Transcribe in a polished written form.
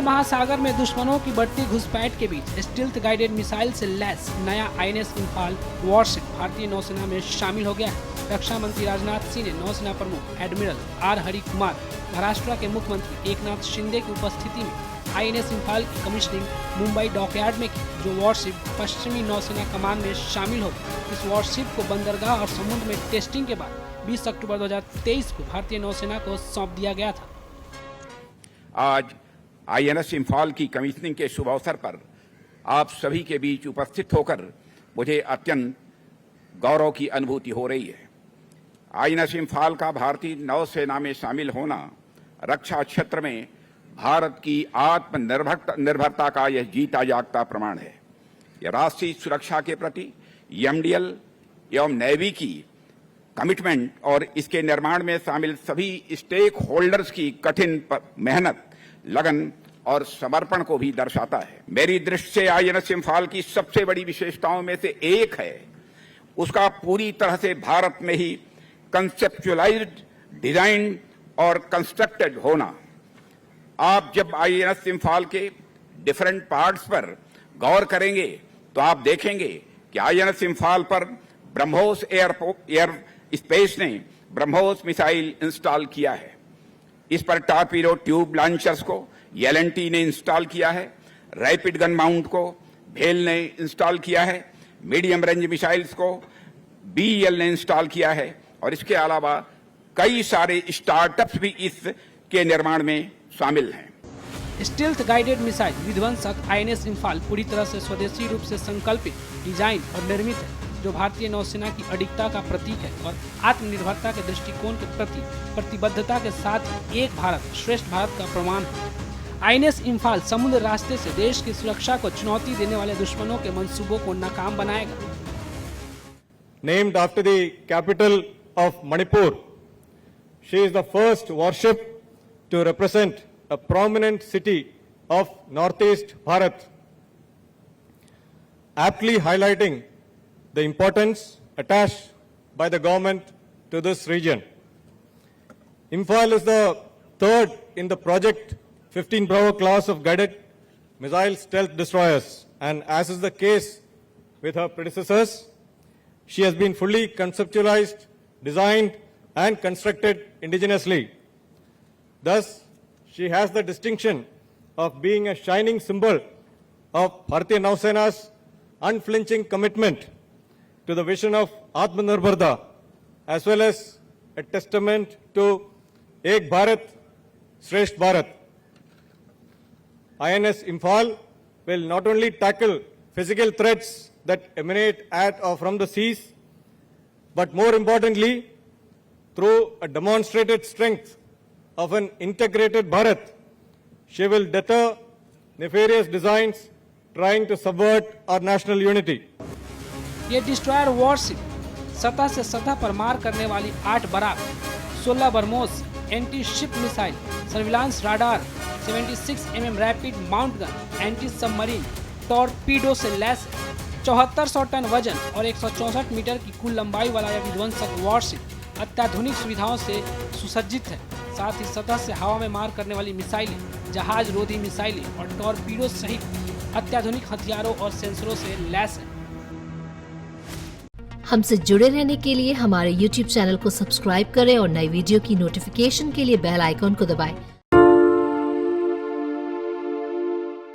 महासागर में दुश्मनों की बढ़ती घुसपैठ के बीच स्टील्थ गाइडेड मिसाइल से लैस नया आईएनएस इंफाल वॉरशिप भारतीय नौसेना में शामिल हो गया है। रक्षा मंत्री राजनाथ सिंह ने नौसेना प्रमुख एडमिरल आर हरि कुमार, महाराष्ट्र के मुख्यमंत्री एकनाथ शिंदे की उपस्थिति में आईएनएस इंफाल की कमीशनिंग मुंबई डॉकयार्ड में की, जो वॉरशिप पश्चिमी नौसेना कमान में शामिल हो। इस वॉरशिप को बंदरगाह और समुद्र में टेस्टिंग के बाद 20 अक्टूबर 2023 को भारतीय नौसेना को सौंप दिया गया था। आज आईएनएस इंफाल की कमीशनिंग के शुभ अवसर पर आप सभी के बीच उपस्थित होकर मुझे अत्यंत गौरव की अनुभूति हो रही है। आईएनएस इंफाल का भारतीय नौसेना में शामिल होना रक्षा क्षेत्र में भारत की आत्मनिर्भरता का यह जीता जागता प्रमाण है। यह राष्ट्रीय सुरक्षा के प्रति एमडीएल एवं नेवी की कमिटमेंट और इसके निर्माण में शामिल सभी स्टेक होल्डर्स की कठिन मेहनत, लगन और समर्पण को भी दर्शाता है। मेरी दृष्टि से आईएनएस इंफाल की सबसे बड़ी विशेषताओं में से एक है उसका पूरी तरह से भारत में ही कंसेप्चुअलाइज्ड, डिजाइन और कंस्ट्रक्टेड होना। आप जब आईएनएस इंफाल के डिफरेंट पार्ट्स पर गौर करेंगे तो आप देखेंगे कि आईएनएस इंफाल पर ब्रह्मोस एयर स्पेस ने ब्रह्मोस मिसाइल इंस्टॉल किया है। इस पर टॉर्पीडो ट्यूब लॉन्चर्स को एल&टी ने इंस्टॉल किया है। रैपिड गन माउंट को भेल ने इंस्टॉल किया है। मीडियम रेंज मिसाइल्स को बीएल ने इंस्टॉल किया है और इसके अलावा कई सारे स्टार्टअप्स भी इसके निर्माण में शामिल हैं। स्टील्थ गाइडेड मिसाइल विध्वंसक आईएनएस इंफाल पूरी तरह से स्वदेशी रूप से संकल्पित, डिजाइन और निर्मित है, जो भारतीय नौसेना की अडिगता का प्रतीक है और आत्मनिर्भरता के दृष्टिकोण के प्रति प्रतिबद्धता के साथ एक भारत श्रेष्ठ भारत का प्रमाण है। आईएनएस इंफाल समुद्र रास्ते से देश की सुरक्षा को चुनौती देने वाले दुश्मनों के मंसूबों को नाकाम बनाएगा। Named after the capital of Manipur, she is the first warship to represent a prominent city of Northeast Bharat, aptly highlighting the importance attached by the government to this region. Imphal is the third in the Project 15 Bravo class of guided missile stealth destroyers, and as is the case with her predecessors, she has been fully conceptualized, designed and constructed indigenously. Thus, she has the distinction of being a shining symbol of Bharatiya Nausena's unflinching commitment to the vision of Atmanirbharta, as well as a testament to Ek Bharat, Shresth Bharat. INS Imphal will not only tackle physical threats that emanate at or from the seas, but more importantly, through a demonstrated strength of an integrated Bharat, she will deter nefarious designs trying to subvert our national unity. ये destroyer warship सतह से सतह पर मार करने वाली 8 Barak, 16 BrahMos anti ship missile, surveillance radar, 76 mm rapid mount gun, anti submarine torpedo से लैस 7400 टन वजन और 164 मीटर की कुल लंबाई वाला यह विध्वंसक वॉरशिप अत्याधुनिक सुविधाओं से सुसज्जित है। साथ ही सतह से हवा में मार करने वाली मिसाइलें, जहाज रोधी मिसाइलें और टॉर्पीडो सहित अत्याधुनिक हथियारों और सेंसरों से लैस है। हमसे जुड़े रहने के लिए हमारे YouTube चैनल को सब्सक्राइब करें और नई वीडियो की नोटिफिकेशन के लिए बेल आइकॉन को दबाएं।